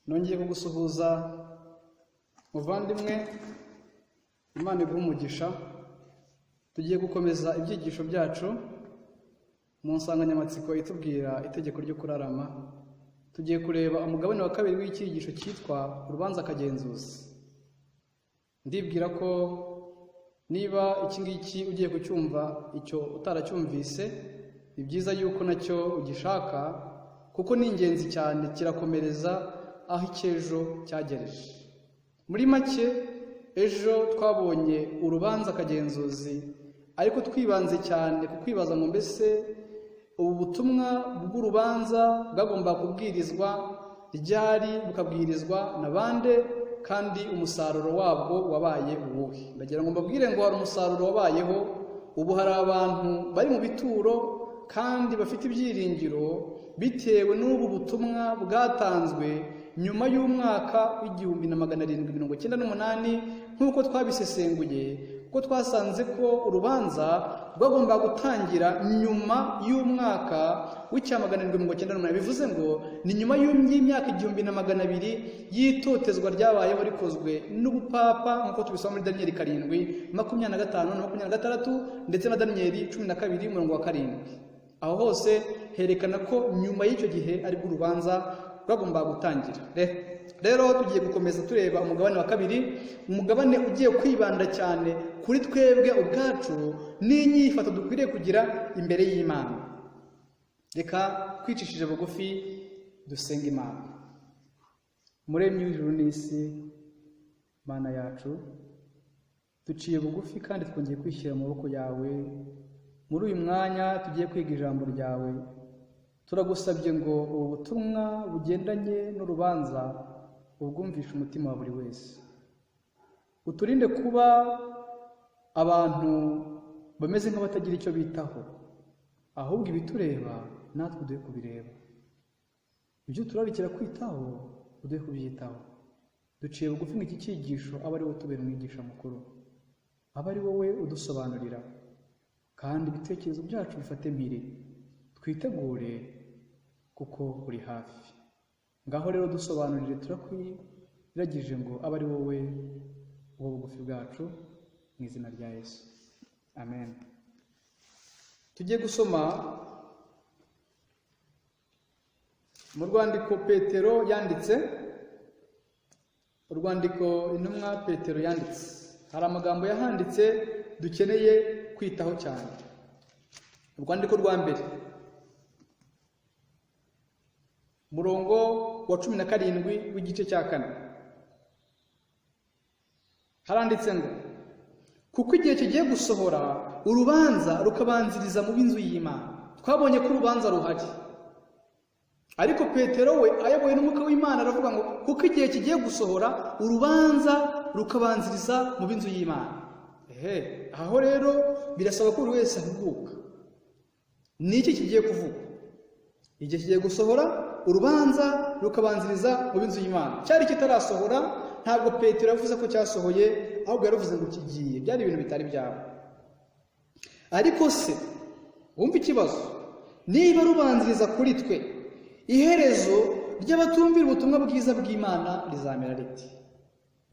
nongeye kugusuhuza muvandimwe, Imana iguhe umugisha. Tugiye gukomeza ibyigisho byacu mu nsanganyamatsiko itubwira itegeko ryo kurarama. Tugiye kureba umugabane wa kabiri w'icyigisho cyitwa urubanza kagenzuzi. Ndibwira ko niba iki ngiki ugiye kucyumva icyo utaracyumvise, ni byiza yuko nacyo ugishaka, kuko ni ingenzi cyane, kirakomereza aho icyejo cyagereje. Muri make, ejo twabonye urubanza kagenzuzi, ariko twibanze cyane ku kwibaza ngo mbese ubu butumwa bw'urubanza bwagomba kubwirizwa ryari, bukabwirizwa na bande, kandi umusaruro wabwo wabaye uwuhe? Ndagira ngo mbabwire ngo hari umusaruro wabayeho. Ubu hari abantu bari mu bituro kandi bafite ibyiringiro bitewe n'ubu butumwa bwatanzwe nyuma y'umwaka w'1798 nk'uko twabisesenguye, kuko twasanze ko urubanza rwagomba gutangira nyuma y'umwaka w'1798. Bivuze ngo ni nyuma y'imyaka 1200 y'itotezwa ryabayeho rikozwe n'ubupapa, nk'uko tubisoma muri Daniel 7:25 na 26 ndetse na Daniel 12:7. Aho hose herekana ko nyuma y'icyo gihe ari bwo urubanza rwagomba gutangira. Rero tugiye gukomeza tureba umugabane wa kabiri, umugabane ugiye kwibanda cyane kuri twebwe ubwacu n'inyifato dukwiriye kugira imbere y'Imana. Reka twicishije bugufi dusenga Imana. Muremyi w'ijuru n'isi, Mana yacu, duciye bugufi kandi twongeye kwishyira mu maboko yawe. Muri uyu mwanya tugiye kwiga ijambo ryawe, turagusabye ngo ubu butumwa bugendanye n'urubanza ubwumvishe umutima wa buri wese. Uturinde kuba abantu bameze nk'abatagira icyo bitaho, ahubwo ibitureba natwe uduhe kubireba. Ibyo turarikira kwitaho uduhe kubyitaho. Duciye bugufi ngo iki cyigisho abe ari wowe utubera umwigisha mukuru, abe ari wowe udusobanurira, kandi ibitekerezo byacu bifate mpiri. Twitegure kuko uri hafi. Ngaho rero dusobanurire, turakwiragije ngo abe ari wowe uwo bugufi bwacu, mu izina rya Yesu, amen. Tugiye gusoma mu rwandiko Petero yanditse, urwandiko intumwa Petero yanditse. Hari amagambo yahanditse dukeneye kwitaho cyane. Urwandiko rwa mbere, murongo wa 17 w'igice cya 4, haranditse ngo kuko igihe kigiye gusohora urubanza rukabanziriza mu b'inzu y'Imana. Twabonye ko urubanza ruhari, ariko Petero we ayoboye n'umwuka w'Imana aravuga ngo kuko igihe kigiye gusohora urubanza rukabanziriza mu b'inzu y'Imana. Aho rero birasaba ko buri wese ahuguka. Niki kigiye kuvuga? Igihe kigiye gusohora urubanza rukabanziriza mu b'inzu y'Imana. Cyari kitarasohora, ntabwo Petero yavuze ko cyasohoye, ahubwo yaravuze ngo kigiye. Byari ibintu bitari byabo. Ariko se wumva ikibazo, niba rubanziriza kuri twe, iherezo ry'abatumvira ubutumwa bwiza bw'Imana rizamera riti?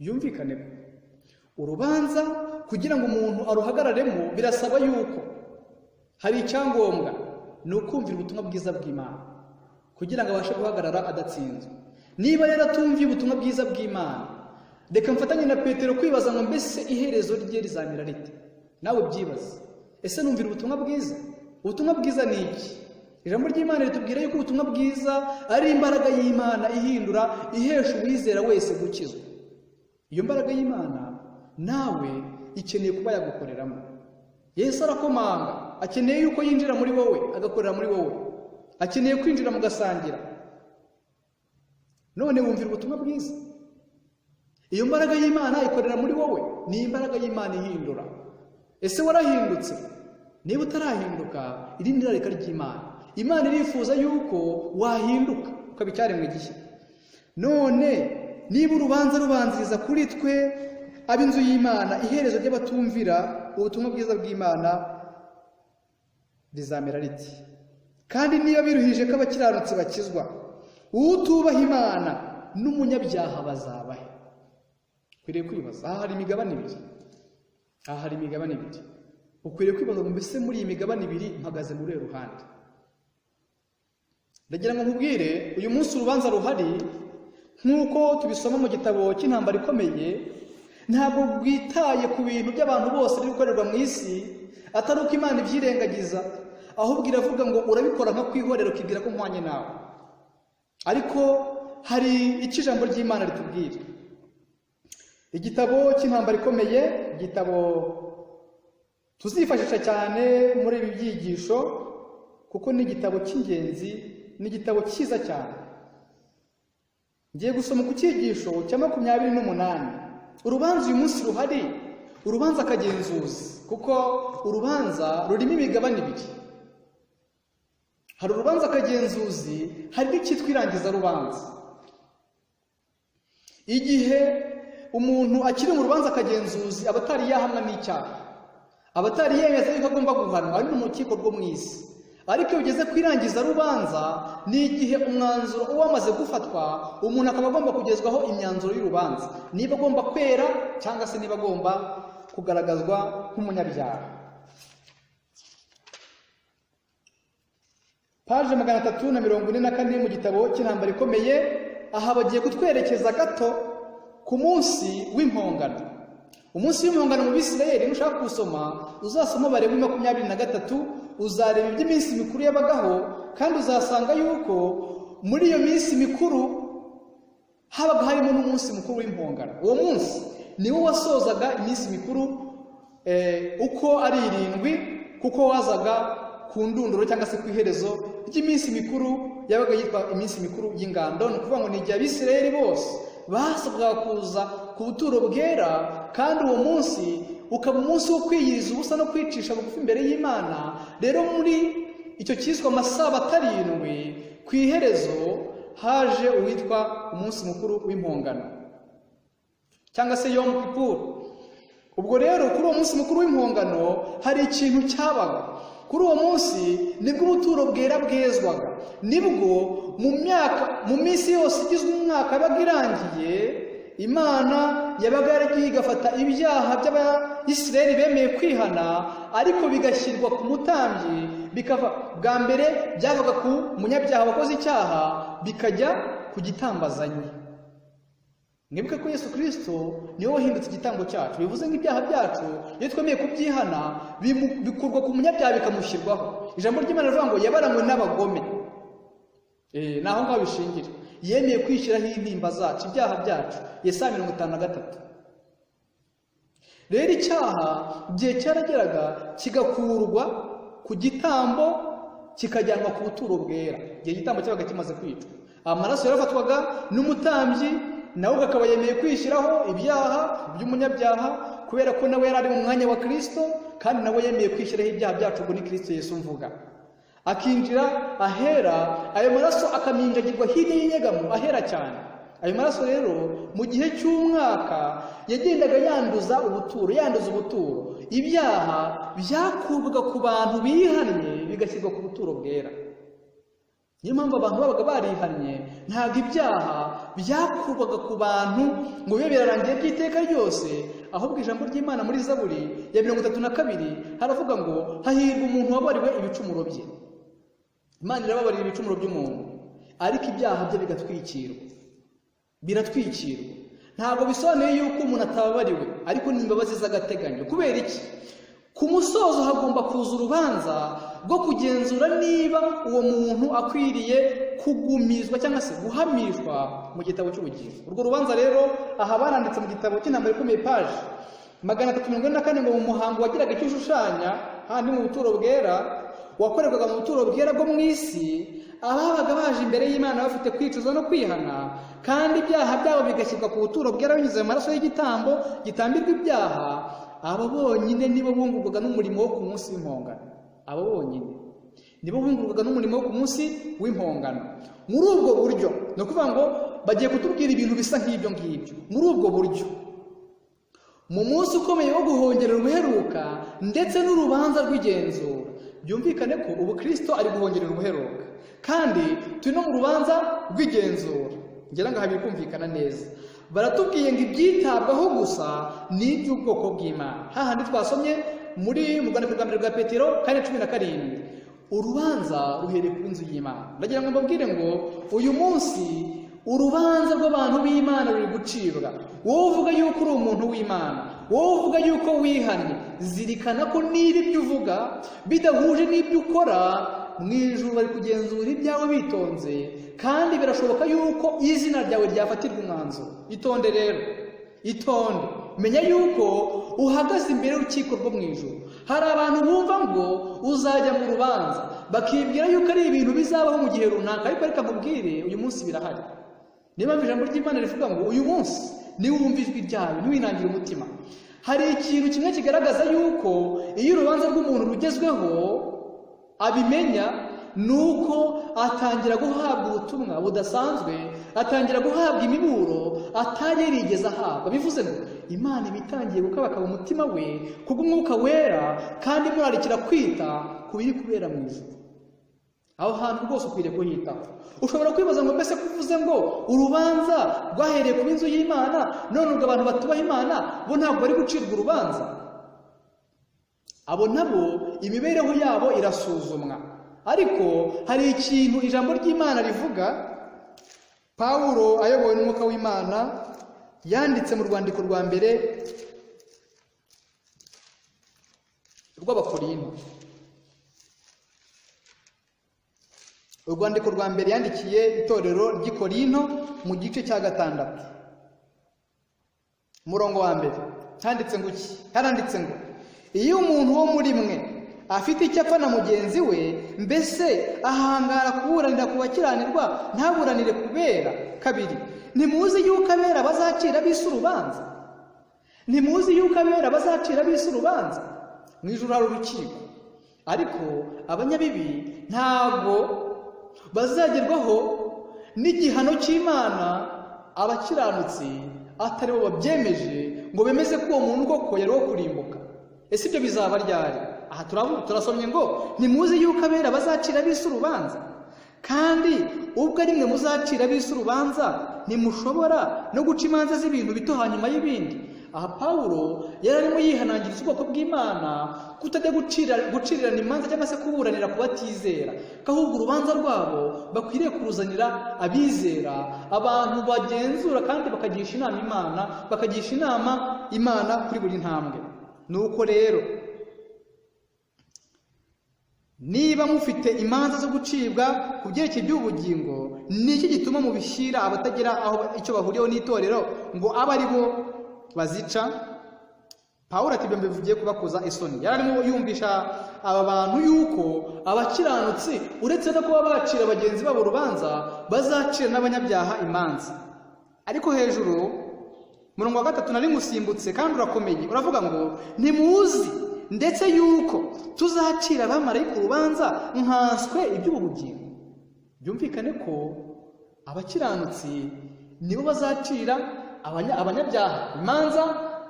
Byumvikane ko urubanza kugira ngo umuntu aruhagararemo birasaba yuko hari icyangombwa, ni ukumvira ubutumwa bwiza bw'Imana kugira ngo abashe guhagarara adatsinzwe. Niba yaratumviye ubutumwa bwiza bw'Imana, reka mfatanye na Petero kwibaza ngo mbese iherezo rye rizamera rite? Nawe byibaze, ese numvira ubutumwa bwiza? Ubutumwa bwiza ni iki? Ijambo ry'Imana ritubwira yuko ubutumwa bwiza ari imbaraga y'Imana ihindura, ihesha uwizera wese gukizwa. Iyo mbaraga y'Imana nawe ikeneye kuba yagukoreramo. Yesu arakomanga, akeneye yuko yinjira muri wowe agakorera muri wowe, akeneye kwinjira mugasangira. None wumvira ubutumwa bwiza. Iyo mbaraga y'Imana ikorera muri wowe ni imbaraga y'Imana ihindura. Ese warahindutse? Niba utarahinduka, irindira reka ry'Imana. Imana irifuza yuko wahinduka ukaba icyaremwe gishya. None niba urubanza rubanziriza kuri twe ab'inzu y'Imana, iherezo ry'abatumvira ubutumwa bwiza bw'Imana rizamera riti? Kandi niba biruhije ko abakiranutsi bakizwa, utubaha Imana n'umunyabyaha bazabahe. Ukwiriye kwibaza, aha hari imigabane ibiri. Ukwiriye kwibaza ngo mbese muri iyi migabane ibiri mpagaze muri ruhande. Ndagira ngo nkubwire, uyu munsi urubanza ruhari nk'uko tubisoma mu gitabo cy'Intambara Ikomeye, ntabwo bwitaye ku bintu by'abantu bose biri gukorerwa mu isi, atari uko Imana ibyirengagiza, ahubwo iravuga ngo urabikora nka kwihorera ukibwira ko mpwanye nawe. Ariko hari icyo ijambo ry'Imana ritubwira. Igitabo cy'Intambara Ikomeye, igitabo tuzifashisha cyane muri ibi byigisho kuko ni igitabo cy'ingenzi, ni igitabo cyiza cyane. Ngiye gusoma ku cyigisho cya 28. Urubanza uyu munsi ruhari, urubanza kagenzuzi, kuko urubanza rurimo imigabane ibiri. Hari urubanza kagenzuzi, hari n'icyitwa irangiza rubanza. Igihe umuntu akiri mu rubanza kagenzuzi aba atari yahamwa n'icyaha, aba atari yemeza yuko agomba guhanwa ari mu rukiko rwo mu isi. Ariko iyo ugeze ku irangiza rubanza, ni igihe umwanzuro wamaze gufatwa, umuntu akaba agomba kugezwaho imyanzuro y'urubanza, niba agomba kwera cyangwa se niba agomba kugaragazwa nk'umunyabyaha. Paje 344 mu gitabo cy'Intambara Ikomeye, aha bagiye kutwerekeza gato ku munsi w'impongano. Umunsi w'impongano mu Bisirayeli, nushaka gusoma uzasoma Balewi 23, uzareba iby'iminsi mikuru yabagaho, kandi uzasanga yuko muri iyo minsi mikuru habaga harimo n'umunsi mukuru w'impongano. Uwo munsi niwo wasozaga iminsi mikuru uko ari 7, kuko wazaga ku ndunduro cyangwa se ku iherezo ry'iminsi mikuru yabaga yitwa iminsi mikuru y'ingando. Ni ukuvuga ngo ni igihe Abisirayeli bose basabwaga kuza ku buturo bwera, kandi uwo munsi ukaba umunsi wo kwiyiriza ubusa no kwicisha bugufi imbere y'Imana. Rero muri icyo cyiswe amasabato 7, ku iherezo haje uwitwa umunsi mukuru w'impongano cyangwa se Yom Kippur. Ubwo rero kuri uwo munsi mukuru w'impongano hari ikintu cyabaga. Kuri uwo munsi nibwo ubuturo bwera bwezwaga, nibwo mu minsi yose igizwe umwaka yabaga irangiye, Imana yabaga yaragiye igafata ibyaha by'Abayisirayeli bemeye kwihana, ariko bigashyirwa ku mutambyi, bikava bwa mbere byavaga ku munyabyaha wakoze icyaha bikajya ku gitambazanyi. Mwibuke ko Yesu Kristo niwe wahindutse igitambo cyacu. Bivuze ngo ibyaha byacu iyo twemeye kubyihana bikurwa ku munyabyaha bikamushyirwaho. Ijambo ry'Imana rivuga ngo yabaranywe n'abagome. Naho ngaho bishingira. Yemeye kwishyiraho intimba zacu, ibyaha byacu. Yesaya 53. Rero icyaha gihe cyarageraga kigakurwa ku gitambo kikajyanwa ku buturo bwera. Igihe igitambo cyabaga kimaze kwicwa, amaraso yarafatwaga n'umutambyi, nawe akaba yemeye kwishyiraho ibyaha by'umunyabyaha, kubera ko nawe yari ari mu mwanya wa Kristo, kandi nawe yemeye kwishyiraho ibyaha byacu. Ubwo ni Kristo Yesu mvuga. Akinjira ahera, ayo maraso akaminjagirwa hirya y'inyegamo ahera cyane. Ayo maraso rero mu gihe cy'umwaka yagendaga yanduza ubuturo. Ibyaha byakurwaga ku bantu bihannye bigashyirwa ku buturo bwera. Niyo mpamvu abantu babaga barihannye, ntabwo ibyaha byakurwaga ku bantu ngo bibe birarangiye by'iteka ryose, ahubwo ijambo ry'Imana muri Zaburi ya 32 haravuga ngo hahirwa umuntu wabariwe ibicumuro bye. Imana irababarira ibicumuro by'umuntu, ariko ibyaha bye biratwikirwa. Ntabwo bisobanuye yuko umuntu atababariwe, ariko ni imbabazi z'agateganyo. Kubera iki? Ku musozo hagomba kuza urubanza rwo kugenzura niba uwo muntu akwiriye kugumizwa cyangwa se guhamishwa mu gitabo cy'ubugingo. Urwo rubanza rero aha baranditse mu gitabo cy'Intambara Ikomeye paje 344 ngo mu muhango wagiraga icyo ushushanya handi mu buturo bwera wakorerwaga mu buturo bwera bwo mu isi, ababaga baje imbere y'Imana bafite kwicuza no kwihana kandi ibyaha byabo bigashyirwa ku buturo bwera binyuze mu maraso y'igitambo gitambirwa ibyaha, abo bonyine nibo bungurwaga n'umurimo wo ku munsi w'impongano. Abo bonyine nibo bungurwaga n'umurimo wo ku munsi w'impongano. Muri ubwo buryo no kuvuga ngo bagiye kutubwira ibintu bisa nk'ibyo ngibyo. Muri ubwo buryo mu munsi ukomeye wo guhongerera ubuheruka ndetse n'urubanza rw'igenzura, byumvikane ko ubu Kristo ari guhongerera ubuheruka kandi turi no mu rubanza rw'igenzura. Ngira ngo habiri kumvikana neza. Baratubwiye ngo ibyitabwaho gusa ni iby'ubwoko bw'Imana. Hahandi twasomye muri mu rwandiko rwa mbere rwa Petero 4:17, urubanza ruhereye ku inzu y'Imana. Ndagira ngo mbabwire ngo uyu munsi urubanza rw'abantu b'Imana ruri gucibwa. Wowe uvuga yuko uri umuntu w'Imana, wowe uvuga yuko wihannye, zirikana ko niba ibyo uvuga bidahuje n'ibyo ukora, mu ijuru bari kugenzura ibyawe bitonze, kandi birashoboka yuko izina ryawe ryafatirwa umwanzuro. Itonde rero, itonde, menya yuko uhagaze imbere y'urukiko rwo mu ijuru. Hari abantu bumva ngo uzajya mu rubanza bakibwira yuko ari ibintu bizabaho mu gihe runaka, ariko reka mubwire uyu munsi birahari. Niba ijambo ry'Imana rivuga ngo uyu munsi niwumva ijwi ryawe ntiwinangire umutima. Hari ikintu kimwe kigaragaza yuko iyo urubanza rw'umuntu rugezweho abimenya, nuko atangira guhabwa ubutumwa budasanzwe, atangira guhabwa imiburo atari yarigeze ahabwa. Bivuze ngo Imana ibitangiye gukabakaba umutima we kubw'umwuka wera, kandi imurarikira kwita ku biri kubera mu ijuru. Aho hantu rwose ukwiriye kuhitaho. Ushobora kwibaza ngo mbese kuvuze ngo urubanza rwahereye ku inzu y'Imana, none ubwo abantu batubaha Imana bo ntabwo bari gucirwa urubanza? Abo nabo imibereho yabo irasuzumwa. Ariko hari ikintu ijambo ry'Imana rivuga, Pawulo ayobowe n'umwuka w'Imana yanditse mu rwandiko rwa mbere rw'Abakorinto. Urwandiko rwa mbere yandikiye itorero ry'i Korinto mu gice cya 6 umurongo wa mbere handitse ngo iki? Haranditse ngo iyo umuntu wo muri mwe afite icyo apfa na mugenzi we, mbese ahangara kuburanira ku bakiranirwa ntaburanire kubera? Kabiri, ntimuzi yuko abera bazacira ab'isi urubanza? Ntimuzi yuko abera bazacira ab'isi urubanza? Mu ijuru hari urukiko, ariko abanyabibi ntabwo bazagerwaho n'igihano cy'Imana abakiranutsi atari bo babyemeje ngo bemeze ko uwo muntu koko yari wo kurimbuka. Ese ibyo bizaba ryari? Aha turasomye ngo ntimuzi yuko abera bazacira ab'isi urubanza, kandi ubwo ari mwe muzacira ab'isi urubanza ntimushobora no guca imanza z'ibintu bito hanyuma y'ibindi. Aha Pawulo yari arimo yihanangiriza ubwoko bw'Imana kutajya gucirirana imanza cyangwa se kuburanira ku batizera, ko ahubwo urubanza rwabo bakwiriye kuruzanira abizera, abantu bagenzura kandi bakagisha inama Imana kuri buri ntambwe. Nuko rero niba mufite imanza zo gucibwa ku byerekeye by'ubugingo, ni iki gituma mubishyira abatagira aho icyo bahuriyeho n'itorero ngo abe ari bo bazica? Pawulo ati ibyo mbivugiye kubakoza isoni. Yari arimo yumvisha aba bantu yuko abakiranutsi uretse no kuba bacira bagenzi babo urubanza, bazacira n'abanyabyaha imanza. Ariko hejuru murongo wa 3 nari musimbutse kandi urakomeye, uravuga ngo ntimuzi ndetse yuko tuzacira abamarayika urubanza nkanswe iby'ubugingo. Byumvikane ko abakiranutsi nibo bazacira abanyabyaha imanza.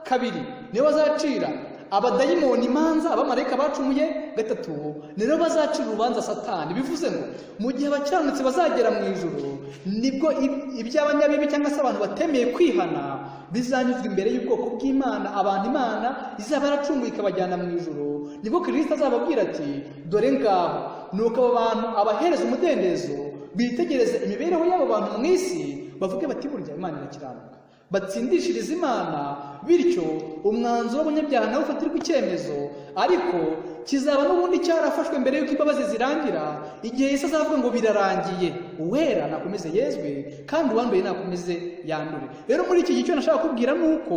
Kabiri, nibo bazacira abadayimoni imanza, abamarayika bacumuye. Gatatu, nibo bazacira urubanza Satani. Bivuze ngo mu gihe abakiranutsi bazagera mu ijuru, nibwo iby'abanyabibi cyangwa se abantu batemeye kwihana bizanyuzwa imbere y'ubwoko bw'Imana, abantu Imana izaba yaracunguye ikabajyana mu ijuru. Nibwo Kristo azababwira ati dore ngaho, nuko abo bantu abahereza umudendezo bitegereze imibereho y'abo bantu mu isi, bavuge bati burya Imana irakiranuka, batsindishiriza Imana bityo umwanzuro w'umunyabyaha nawe ufatirwa icyemezo, ariko kizaba n'ubundi cyarafashwe mbere y'uko imbabazi zirangira, igihe Yesu azavuga ngo birarangiye, uwera nakomeze yezwe kandi uwanduye nakomeze yandure. Rero muri iki gihe icyo nashaka kubwira ni uko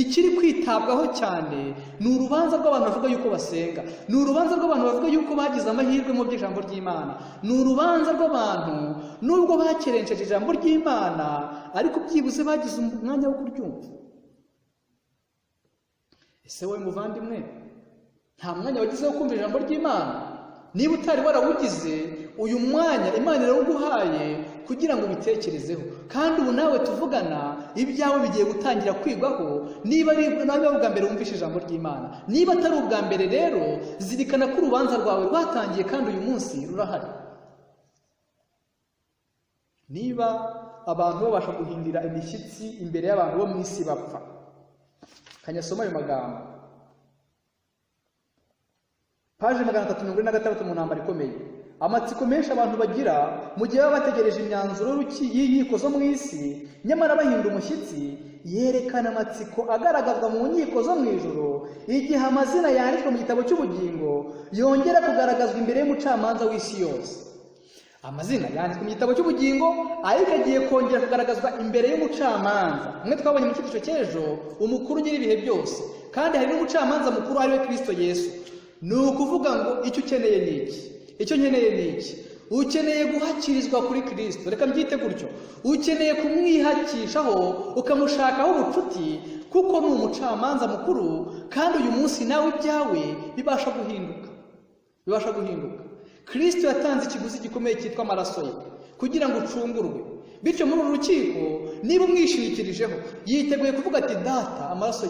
ikiri kwitabwaho cyane ni urubanza rw'abantu bavuga yuko basenga, ni urubanza rw'abantu bavuga yuko bagize amahirwe mu by'ijambo ry'Imana, ni urubanza rw'abantu nubwo bakerenceje ijambo ry'Imana ariko byibuze bagize umwanya wo kuryumva. Ese wowe muvandimwe, nta mwanya wagize wo kumva ijambo ry'Imana? Niba utari warawugize, uyu mwanya Imana irawuguhaye kugira ngo ubitekerezeho, kandi ubu nawe tuvugana ibyawe bigiye gutangira kwigwaho, niba ari ubwa mbere wumvishe ijambo ry'Imana. Niba atari ubwa mbere rero, zirikana ko urubanza rwawe rwatangiye kandi uyu munsi rurahari. Niba abantu babasha guhindira imishyitsi imbere y'abantu bo mu isi bapfa, kanyasoma ayo magambo, paje 346 mu ntambara ikomeye. Amatsiko menshi abantu bagira mu gihe baba bategereje imyanzuro y'inkiko zo mu isi, nyamara bahinda umushyitsi, yerekana amatsiko agaragazwa mu nkiko zo mu ijuru igihe amazina yanditswe mu gitabo cy'ubugingo yongera kugaragazwa imbere y'umucamanza w'isi yose. Amazina yanditswe mu gitabo cy'ubugingo ariko agiye kongera kugaragazwa imbere y'umucamanza. Mwe twabonye mu cyigisho cy'ejo umukuru nyir'ibihe byose, kandi hari n'umucamanza mukuru ari we Kristo Yesu. Ni ukuvuga ngo icyo ukeneye ni iki? Icyo nkeneye ni iki? Ukeneye guhakirizwa kuri Kristo, reka mbyite gutyo. Ukeneye kumwihakishaho, ukamushakaho ubucuti, kuko ni umucamanza mukuru, kandi uyu munsi nawe ibyawe bibasha guhinduka. Kristo yatanze ikiguzi gikomeye cyitwa amaraso ye kugira ngo ucungurwe. Bityo muri uru rukiko, niba umwishingikirijeho, yiteguye kuvuga ati data, amaraso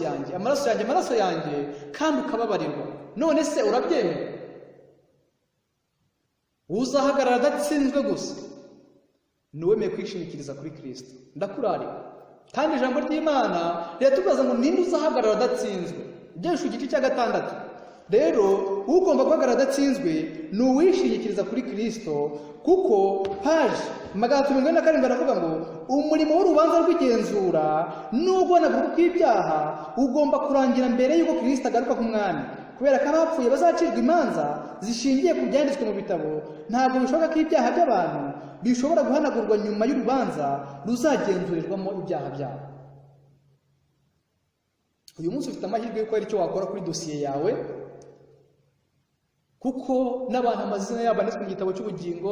yanjye, kandi ukababarirwa. None se urabyemera? Uzahagarara adatsinzwe gusa nuwemeye kwishingikiriza kuri Kristo. Ndakurarika. Kandi ijambo ry'Imana riratubaza ngo ninde uzahagarara adatsinzwe. Ibyeshu igice cya 6. Rero ugomba guhagarara adatsinzwe ni uwishingikiriza kuri Kristo, kuko paje 347 aravuga ngo umurimo w'urubanza rw'igenzura n'ubonagurwa kw'ibyaha ugomba kurangira mbere y'uko Kristo agaruka ku mwami, kubera ko abapfuye bazacirwa imanza zishingiye ku byanditswe mu bitabo. Ntabwo bishoboka ko ibyaha by'abantu bishobora guhanagurwa nyuma y'urubanza ruzagenzurirwamo ibyaha byabo. Uyu munsi ufite amahirwe yo gukora icyo wakora kuri dosiye yawe, kuko n'abantu amazina yabo anditswe mu gitabo cy'ubugingo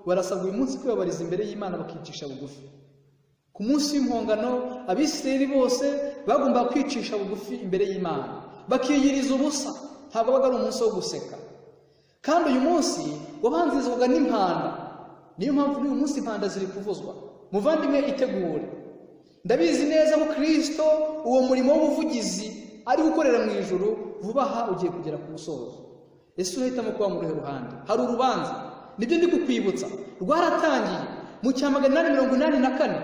barasabwa uyu munsi kwibabariza imbere y'Imana bakicisha bugufi. Ku munsi w'impongano Abisirayeli bose bagomba kwicisha bugufi imbere y'Imana, bakiyiriza ubusa. Ntabwo baga ari umunsi wo guseka. Kandi uyu munsi wabanzirizwaga n'impanda. Niyo mpamvu uyu munsi impanda ziri kuvuzwa. Muvandimwe, itegure. Ndabizi neza ko Kristo uwo murimo w'ubuvugizi ari gukorera mu ijuru vuba aha ugiye kugera ku musozo. Ese urahitamo kuba mu ruhe ruhande? Hari urubanza, nibyo ndi kukwibutsa, rwaratangiye mu cya 884.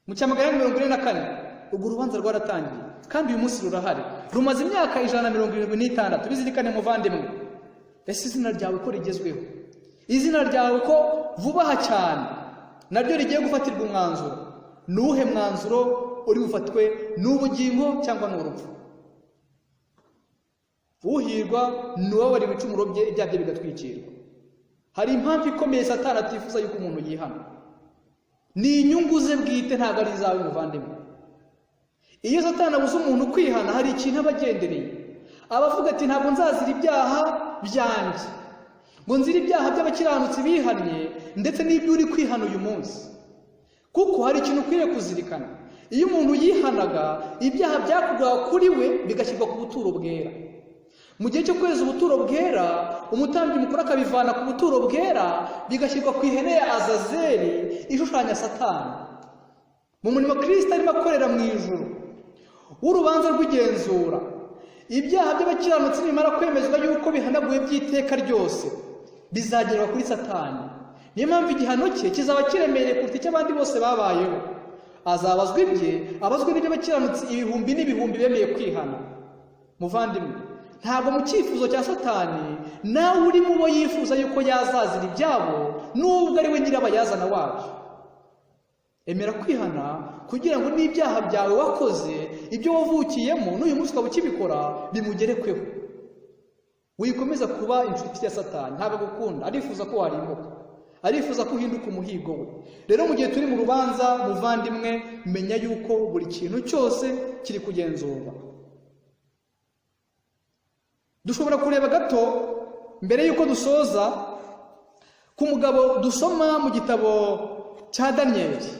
Mu cya 844 urwo rubanza rwaratangiye, kandi uyu munsi rurahari. Rumaze imyaka 176. Bizirikane muvandimwe. Ese izina ryawe ko rigezweho? Izina ryawe ko vuba aha cyane naryo rigiye gufatirwa umwanzuro? Nuhe mwanzuro uri bufatwe? N'ubugingo cyangwa n'urupfu? Uhirwa nuwo wari ibicumuro bye, ibyaha bye bigatwikirwa. Hari impamvu ikomeye Satani atifuza yuko umuntu yihana. Ni inyungu ze bwite, ntabwo ari izawe muvandimwe. Iyo Satani abuze umuntu kwihana, hari ikintu abagendereye. Abavuga ati ntabwo nzazira ibyaha byanjye, ngo nzira ibyaha by'abakiranutsi bihannye, ndetse n'ibyo uri kwihana uyu munsi. Kuko hari ikintu ukwiriye kuzirikana. Iyo umuntu yihanaga, ibyaha byakorwaga kuri we bigashyirwa ku buturo bwera. Mu gihe cyo kweza ubuturo bwera, umutambyi mukuru akabivana ku buturo bwera bigashyirwa ku ihene ya Azazeli ishushanya Satani. Mu murimo Kristo arimo akorera mu ijuru w'urubanza rw'igenzura, ibyaha by'abakiranutsi nimara kwemezwa yuko bihanaguye by'iteka ryose, bizagerwa kuri Satani. Niyo mpamvu igihano cye kizaba kiremereye kuruta icy'abandi bose babayeho. Azabazwa ibye, abazwe n'ibyo abakiranutsi ibihumbi n'ibihumbi bemeye kwihana. Muvandimwe, ntabwo mu cyifuzo cya Satani nawe uri mu bo yifuza yuko yazazira ibyabo, nubwo ari we nyirabayazana wabyo. Emera kwihana kugira ngo n'ibyaha byawe wakoze, ibyo wavukiyemo n'uyu munsi ukaba ukibikora, bimugerekweho. Wikomeza kuba inshuti ya Satani, ntabwo agukunda, arifuza ko warimbuka, arifuza ko uhinduka umuhigo we. Rero mu gihe turi mu rubanza, muvandimwe, menya yuko buri kintu cyose kiri kugenzurwa. Dushobora kureba gato mbere yuko dusoza ku mugabo dusoma mu gitabo cya Daniyeli,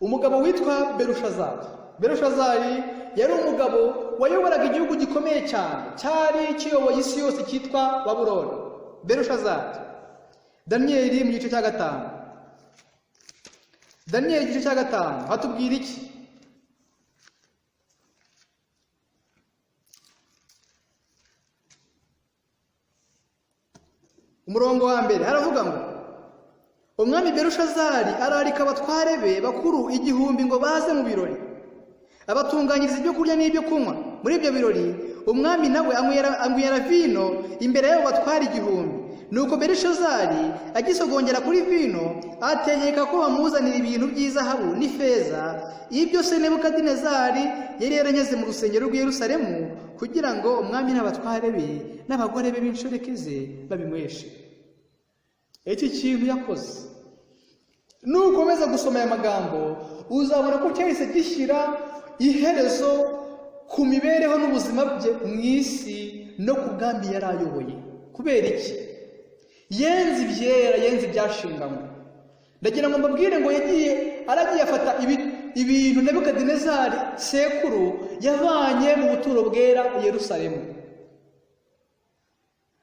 umugabo witwa Belushazari. Belushazari yari umugabo wayoboraga igihugu gikomeye cyane, cyari kiyoboye isi yose, cyitwa Babuloni. Belushazari. Daniyeli mu gice cya 5. Daniyeli igice cya 5 hatubwira iki? Umurongo wa mbere haravuga ngo umwami Belushazari ararika abatware be bakuru 1000 ngo baze mu birori, abatunganyiriza ibyo kurya n'ibyo kunywa. Muri ibyo birori umwami nawe amwera vino imbere y'abo batware 1000. Nuko Belushazari agisogongera kuri vino, ategeka ko bamuzanira ibintu by'izahabu n'ifeza, ibyo se Nebukadinezari yari yaranyeze mu rusengero rw'i Yerusalemu, kugira ngo umwami n'abatware be n'abagore be b'inshoreke ze babinyweshe. Iki kintu yakoze, nukomeza gusoma aya magambo uzabona ko cyahise gishyira iherezo ku mibereho n'ubuzima bye mu isi no ku bwami yari ayoboye. Kubera iki? Yenze ibyera, yenze ibyashinganywe. Ndagira ngo mbabwire ngo aragiye afata ibintu Nebukadinezari sekuru yavanye mu buturo bwera i Yerusalemu,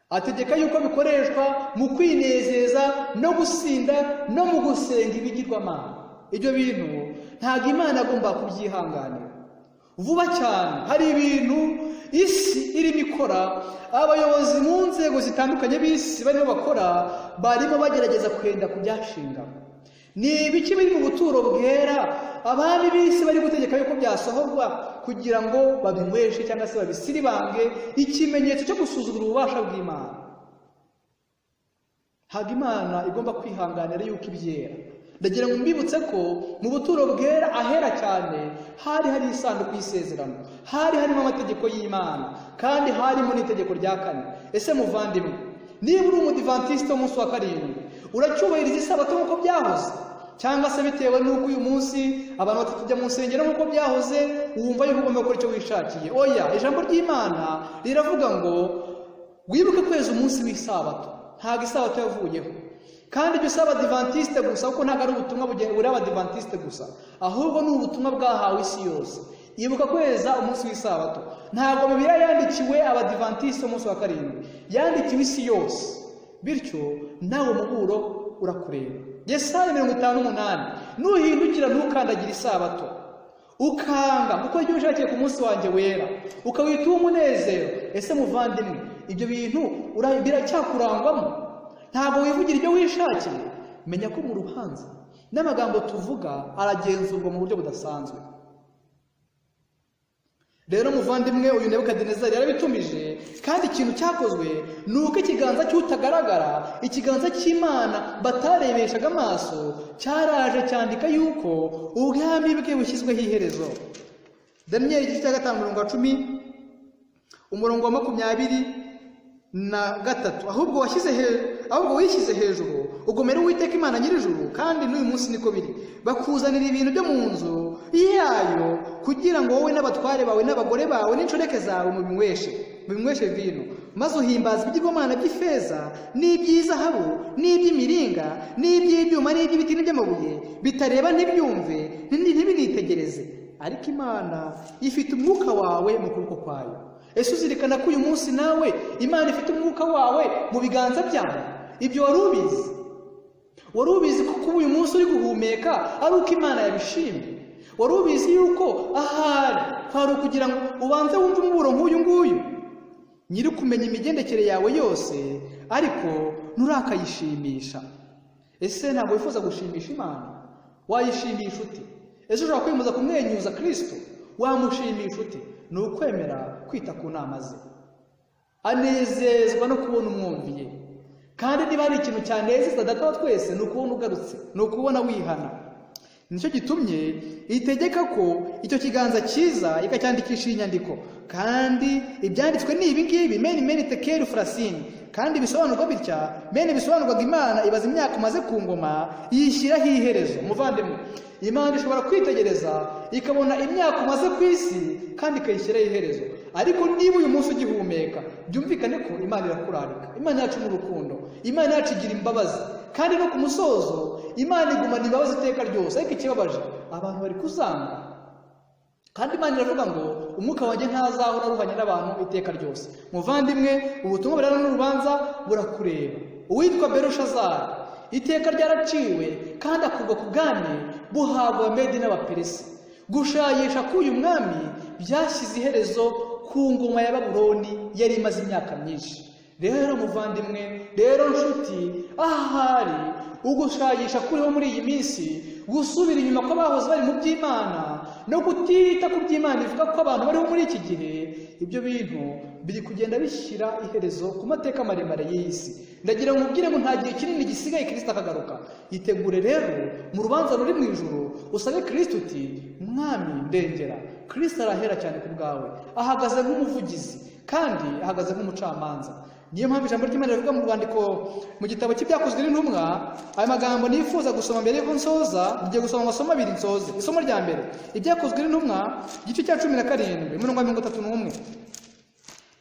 ategeka yuko bikoreshwa mu kwinezeza no gusinda no mu gusenga ibigirwamana. Ibyo bintu ntabwo Imana agomba kubyihanganira. Vuba cyane hari ibintu isi irimo ikora, abayobozi mu nzego zitandukanye b'isi barimo bakora, barimo bagerageza kwenda kubyashinga. Ni ibiki biri mu buturo bwera abami b'isi bari gutegeka yuko byasohorwa kugira ngo babinyweshe cyangwa se babisiribange, ikimenyetso cyo gusuzugura ububasha bw'Imana. Ntabwo Imana igomba kwihanganira yuko ibyera. Ndagira ngo mbibutse ko mu buturo bwera ahera cyane hari isanduku y'isezerano, hari harimo amategeko y'Imana, kandi harimo n'itegeko rya 4. Ese muvandimwe, niba uri umudivantiste w'umunsi wa 7, uracyubahiriza isabato nk'uko byahoze, cyangwa se bitewe n'uko uyu munsi abantu batajya mu nsengero nk'uko byahoze wumva yuko ugomba gukora icyo wishakiye? Oya, ijambo ry'Imana riravuga ngo wibuke kweza umunsi w'isabato. Ntabwo isabato yavuyeho, kandi ibyo si abadivantiste gusa, kuko ntabwo ari ubutumwa buri abadivantiste gusa, ahubwo ni ubutumwa bwahawe isi yose. Ibuka kweza umunsi w'isabato. Ntabwo Bibiliya yandikiwe abadivantiste umunsi wa 7, yandikiwe isi yose. Bityo nawe umuburo urakureba. Yesaya 58, nuhindukira ntukandagira isabato, ukanga gukora ibyo ushakiye ku munsi wanjye wera, ukawita umunezero. Ese muvandimwe, ibyo bintu biracyakurangwamo? Ntabwo wivugira ibyo wishakiye. Menya ko mu rubanza n'amagambo tuvuga aragenzurwa mu buryo budasanzwe. Rero muvandimwe, uyu Nebukadinezari yarabitumije, kandi ikintu cyakozwe ni uko ikiganza cy'utagaragara, ikiganza cy'Imana batarebeshaga amaso, cyaraje cyandika yuko ubwami bwe bushyizweho iherezo. Daniyeli igice cya 5:10, umurongo wa 23, ahubwo wishyize hejuru ugomera Uwiteka Imana nyir'ijuru, kandi n'uyu munsi niko biri, bakuzanira ibintu byo mu nzu yayo, kugira ngo wowe n'abatware bawe n'abagore bawe n'inshoreke zawe mubinyweshe vino, maze uhimbaza ibigirwamana by'ifeza n'iby'izahabu n'iby'imiringa n'iby'ibyuma n'iby'ibiti n'iby'amabuye, bitareba ntibyumve ntibinitegereze, ariko Imana ifite umwuka wawe mu kuboko kwayo. Ese uzirikana ko uyu munsi nawe Imana ifite umwuka wawe mu biganza byayo? Ibyo wari ubizi? Wari ubizi ko kuba uyu munsi uri guhumeka ari uko Imana yabishimye? Wari ubizi yuko hari ukugira ngo ubanze wumve umuburo nk'uyu nguyu? Nyiri kumenya imigendekere yawe yose, ariko nturakayishimisha. Ese ntabwo wifuza gushimisha Imana? Wayishimisha ute? Ese ushobora kwimuza kumwenyuza Kristo? Wamushimisha ute? Ni ukwemera kwita ku nama ze. Anezezwa no kubona umwumviye. Kandi niba hari ikintu cyanezeza Data wa twese, ni ukubona ugarutse, ni ukubona wihana. nicyo gitumye itegeka ko icyo kiganza cyiza ikacyandikisha inyandiko, kandi ibyanditswe ni ibi ngibi: meni meni tekeri furasini. kandi bisobanurwa bitya, bene bisobanurwaga Imana ibaza imyaka umaze ku ngoma yishyiraho iherezo. Muvandimwe, Imana ishobora kwitegereza ikabona imyaka umaze ku isi kandi ikayishyiraho iherezo. Ariko niba uyu munsi ugihumeka, byumvikane ko Imana irakurarika. Imana yacu n'urukundo, Imana yacu igira imbabazi, kandi no ku musozo Imana igumana imbabazi iteka ryose. Ariko ikibabaje, abantu bari kuzanga, kandi Imana iravuga ngo umwuka wanjye ntazahora aruhanya n'abantu iteka ryose. Muvandimwe, ubutumwa burana n'urubanza burakureba. Uwitwa Berushazari iteka ryaraciwe kandi akurwa ku bwami buhabwa Abamedi n'Abaperesi. Gushayisha k'uyu mwami byashyize iherezo ku ngoma ya Babuloni yari imaze imyaka myinshi. Rero muvandimwe, rero nshuti, ahari ugushayisha kuriho muri iyi minsi, gusubira inyuma ko bahoze bari mu by'Imana no kutita ku by'Imana ivuga ko abantu bariho muri iki gihe, ibyo bintu biri kugenda bishyira iherezo ku mateka maremare y'iyi si. Ndagira ngo mubwire ngo nta gihe kinini gisigaye Kristo akagaruka. Yitegure rero mu rubanza ruri mu ijuru, usabe Kristo uti: Mwami ndengera. Kristo arahera cyane ku bwawe, ahagaze nk'umuvugizi kandi ahagaze nk'umucamanza. Niyo mpamvu ijambo ry'Imana rivuga mu rwandiko mu gitabo cy'ibyakozwe n'intumwa, aya magambo nifuza gusoma mbere yuko nsoza. Ngiye gusoma amasomo abiri nsoze. Isomo rya mbere, ibyakozwe n'intumwa igice cya 17 umurongo wa 31.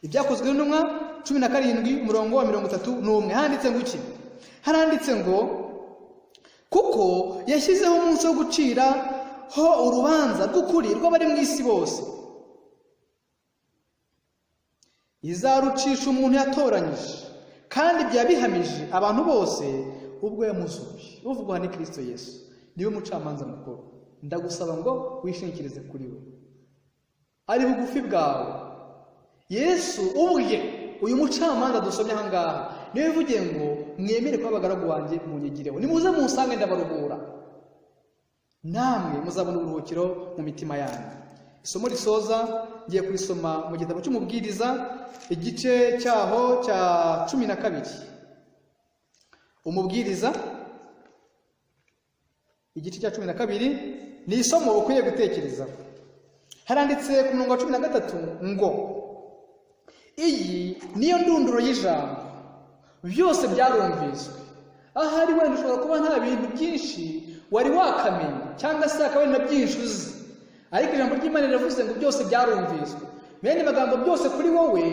Ibyakozwe n'intumwa 17 umurongo wa 31. Handitse ngo iki? Haranditse ngo: kuko yashyizeho umunsi wo gucira ho urubanza rw'ukuri rw'abari mu isi bose, izarucisha umuntu yatoranyije, kandi byabihamije abantu bose ubwo yamuzuye. Uvugwa ni Kristo Yesu, niwe mucamanza mukuru. Ndagusaba ngo wishingikirize kuri we, ari bugufi bwawe. Yesu ubwe, uyu mucamanza dusomye aha ngaha, niwe uvugiye ngo mwemere ko abagaragu banjye munyigireho, nimuze munsange ndabaruhura, namwe muzabona uburuhukiro mu mitima yanyu. Isomo risoza ngiye kurisoma mu gitabo cy'Umubwiriza igice cyaho cya 12. Umubwiriza igice cya 12 ni isomo ukwiye gutekerezaho. Haranditse ku murongo wa 13 ngo: iyi niyo ndunduro y'ijambo, byose byarumviswe. Ahari wenda ushobora kuba nta bintu byinshi wari wakamenya, cyangwa se akaba na byinshi uzi, ariko ijambo ry'Imana riravuze ngo byose byarumviswe. Bene magambo byose kuri wowe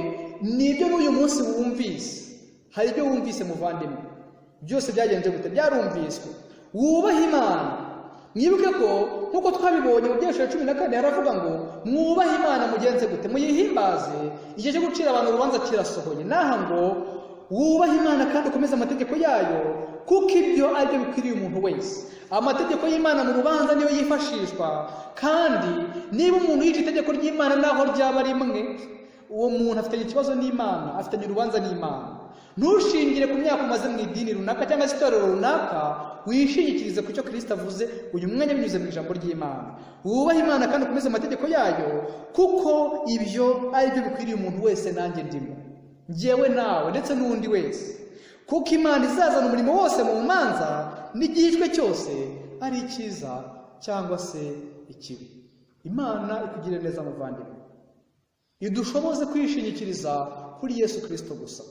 nibyo n'uyu munsi wumvise. Hari ibyo wumvise muvandimwe, byose byagenze gute? Byarumviswe. Wubahe Imana. Mwibuke ko nkuko twabibonye mu byesho 14 haravuga ngo mwubahe Imana mugenze gute? Muyihimbaze. Igihe cyo gucira abantu urubanza kirasohoye. Naha ngo wubahe Imana kandi ukomeze amategeko yayo, kuko ibyo ari byo bikwiriye umuntu wese. Amategeko y'Imana mu rubanza niyo yifashishwa, kandi niba umuntu yica itegeko ry'Imana naho ryaba rimwe, uwo muntu afitanye ikibazo n'Imana, afitanye urubanza n'Imana. Ntushingire ku myaka umaze mu idini runaka cyangwa se itorero runaka, wishingikirize ku cyo Kristo avuze uyu mwanya binyuze mu ijambo ry'Imana. Wubahe Imana kandi ukomeze amategeko yayo, kuko ibyo ari byo bikwiriye umuntu wese, nanjye ndimo, njyewe nawe ndetse n'undi wese. Kuko Imana izazana umurimo wose mu manza, n'igihishwe cyose ari icyiza cyangwa se ikibi. Imana ikugirire neza muvandimwe, idushoboze kwishingikiriza kuri Yesu Kristo gusa,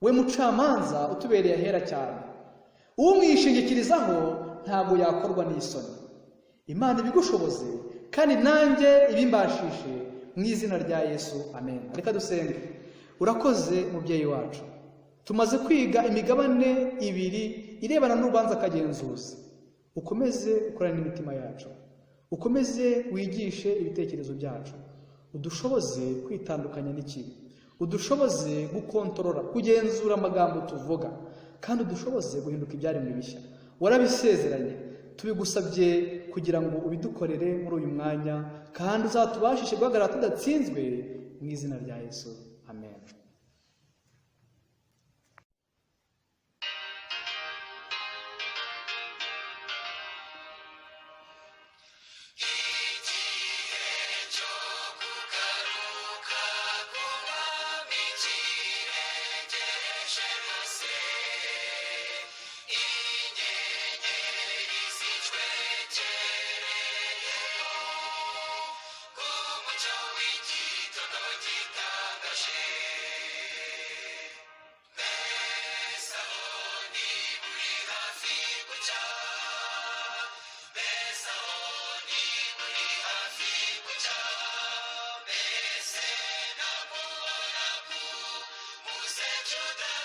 we mucamanza utubereye ahera cyane. Umwishingikirizaho ntabwo yakorwa n'isoni. Imana ibigushoboze kandi nanjye ibimbashishe, mu izina rya Yesu, amen. Reka dusenge. Urakoze mubyeyi wacu, tumaze kwiga imigabane ibiri irebana n'urubanza kagenzuzi. Ukomeze ukorane n'imitima yacu, ukomeze wigishe ibitekerezo byacu, udushoboze kwitandukanya n'ikibi, udushoboze gukontorora, kugenzura amagambo tuvuga, kandi udushoboze guhinduka ibyaremwe bishya. Warabisezeranye, tubigusabye kugira ngo ubidukorere muri uyu mwanya, kandi uzatubashishe guhagarara tudatsinzwe, mu izina rya Yesu, amen. Inyenyeri zicwekere to the